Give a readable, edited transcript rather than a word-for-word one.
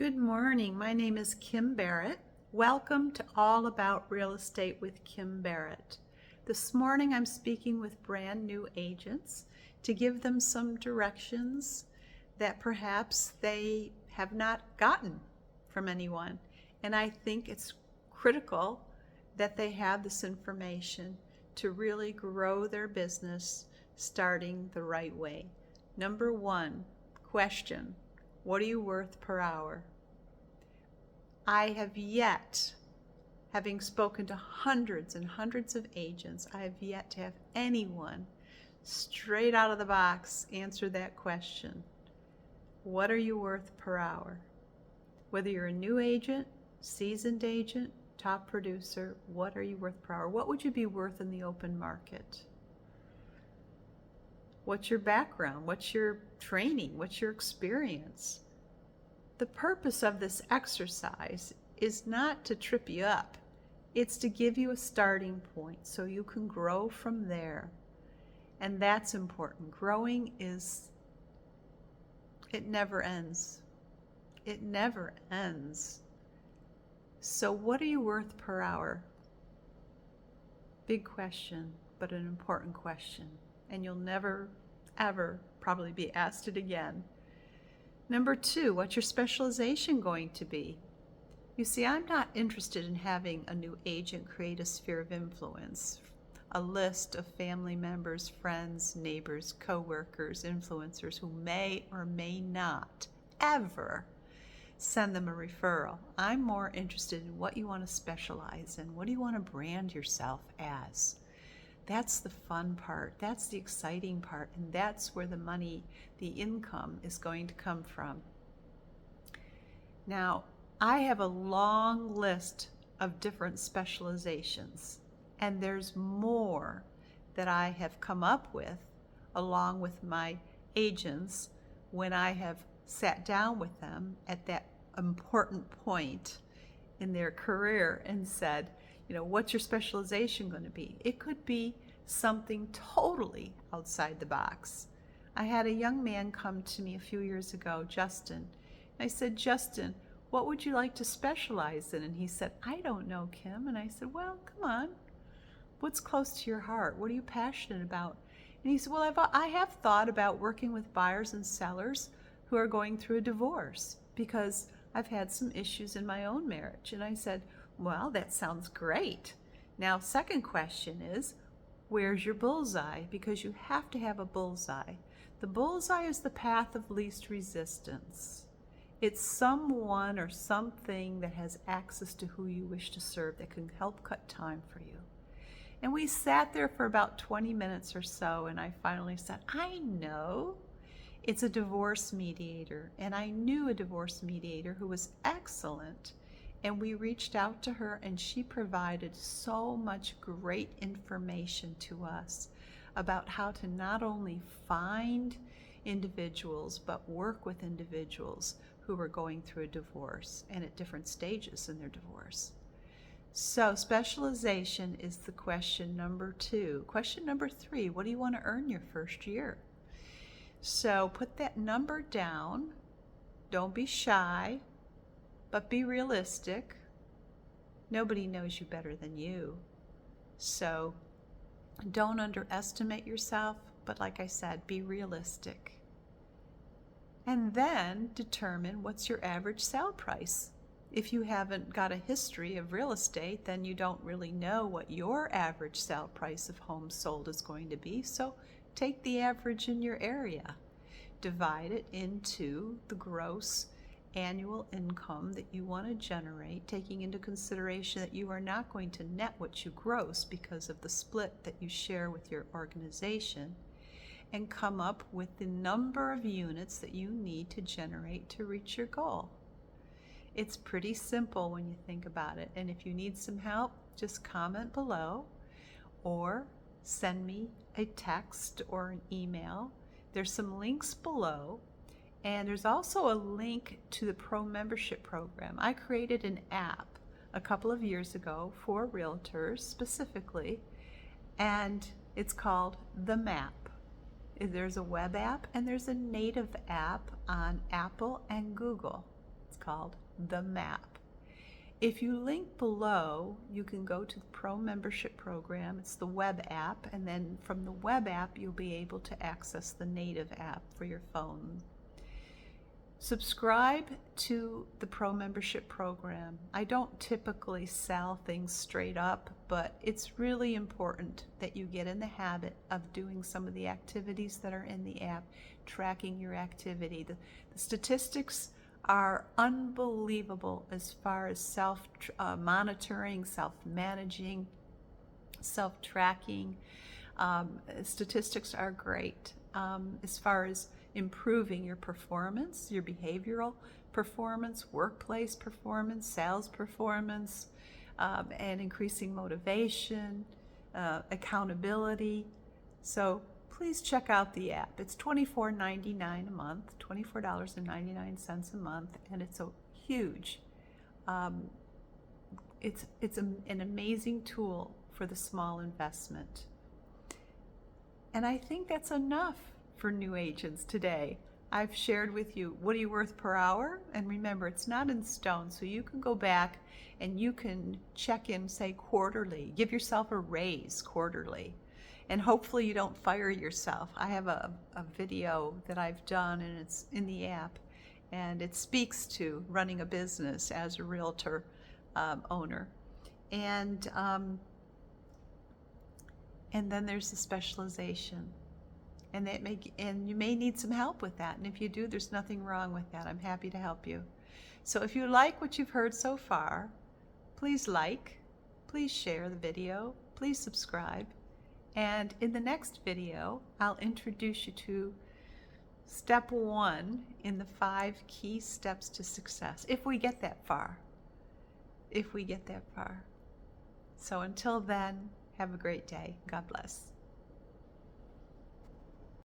Good morning. My name is Kim Barrett. Welcome to All About Real Estate with Kim Barrett. This morning I'm speaking with brand new agents to give them some directions that perhaps they have not gotten from anyone. And I think it's critical that they have this information to really grow their business starting the right way. Number one, question. What are you worth per hour? I have yet, having spoken to hundreds and hundreds of agents, I have yet to have anyone straight out of the box answer that question. What are you worth per hour? Whether you're a new agent, seasoned agent, top producer, what are you worth per hour? What would you be worth in the open market? What's your background? What's your training? What's your experience? The purpose of this exercise is not to trip you up. It's to give you a starting point so you can grow from there. And that's important. Growing it never ends. It never ends. So what are you worth per hour? Big question, but an important question. And you'll never, ever probably be asked it again. Number two, what's your specialization going to be? You see, I'm not interested in having a new agent create a sphere of influence, a list of family members, friends, neighbors, coworkers, influencers who may or may not ever send them a referral. I'm more interested in what you want to specialize in. What do you want to brand yourself as? That's the fun part. That's the exciting part. And that's where the money, the income is going to come from. Now, I have a long list of different specializations, and there's more that I have come up with along with my agents when I have sat down with them at that important point in their career and said, what's your specialization going to be? It could be something totally outside the box. I had a young man come to me a few years ago, Justin. I said, Justin, what would you like to specialize in? And he said, I don't know, Kim. And I said, well, come on. What's close to your heart? What are you passionate about? And he said, well, I have thought about working with buyers and sellers who are going through a divorce because I've had some issues in my own marriage. And I said, well, that sounds great. Now, second question is, where's your bullseye? Because you have to have a bullseye. The bullseye is the path of least resistance. It's someone or something that has access to who you wish to serve that can help cut time for you. And we sat there for about 20 minutes or so, and I finally said, I know. It's a divorce mediator. And I knew a divorce mediator who was excellent. And we reached out to her, and she provided so much great information to us about how to not only find individuals, but work with individuals who were going through a divorce and at different stages in their divorce. So specialization is the question number two. Question number three, what do you want to earn your first year? So put that number down. Don't be shy. But be realistic. Nobody knows you better than you. So don't underestimate yourself, but like I said, be realistic. And then determine what's your average sale price. If you haven't got a history of real estate, then you don't really know what your average sale price of homes sold is going to be. So take the average in your area. Divide it into the gross annual income that you want to generate, taking into consideration that you are not going to net what you gross because of the split that you share with your organization, and come up with the number of units that you need to generate to reach your goal. It's pretty simple when you think about it, and if you need some help, just comment below or send me a text or an email. There's some links below. And there's also a link to the Pro Membership Program. I created an app a couple of years ago for realtors specifically, and it's called The Map. There's a web app and there's a native app on Apple and Google. It's called The Map. If you link below, you can go to the Pro Membership Program. It's the web app, and then from the web app, you'll be able to access the native app for your phone. Subscribe to the Pro Membership Program. I don't typically sell things straight up, but it's really important that you get in the habit of doing some of the activities that are in the app, tracking your activity. The statistics are unbelievable as far as self-monitoring, self-managing, self-tracking. Statistics are great as far as improving your performance, your behavioral performance, workplace performance, sales performance, and increasing motivation, accountability. So please check out the app. It's $24.99 a month, $24.99 a month, and it's a huge, it's an amazing tool for the small investment. And I think that's enough for new agents today. I've shared with you what are you worth per hour, and remember, it's not in stone, so you can go back and you can check in, say, quarterly. Give yourself a raise quarterly, and hopefully you don't fire yourself. I have a video that I've done, and it's in the app, and it speaks to running a business as a realtor owner. And then there's the specialization. And you may need some help with that. And if you do, there's nothing wrong with that. I'm happy to help you. So if you like what you've heard so far, please please share the video, please subscribe. And in the next video, I'll introduce you to step 1 in the 5 key steps to success, if we get that far. So until then, have a great day. God bless.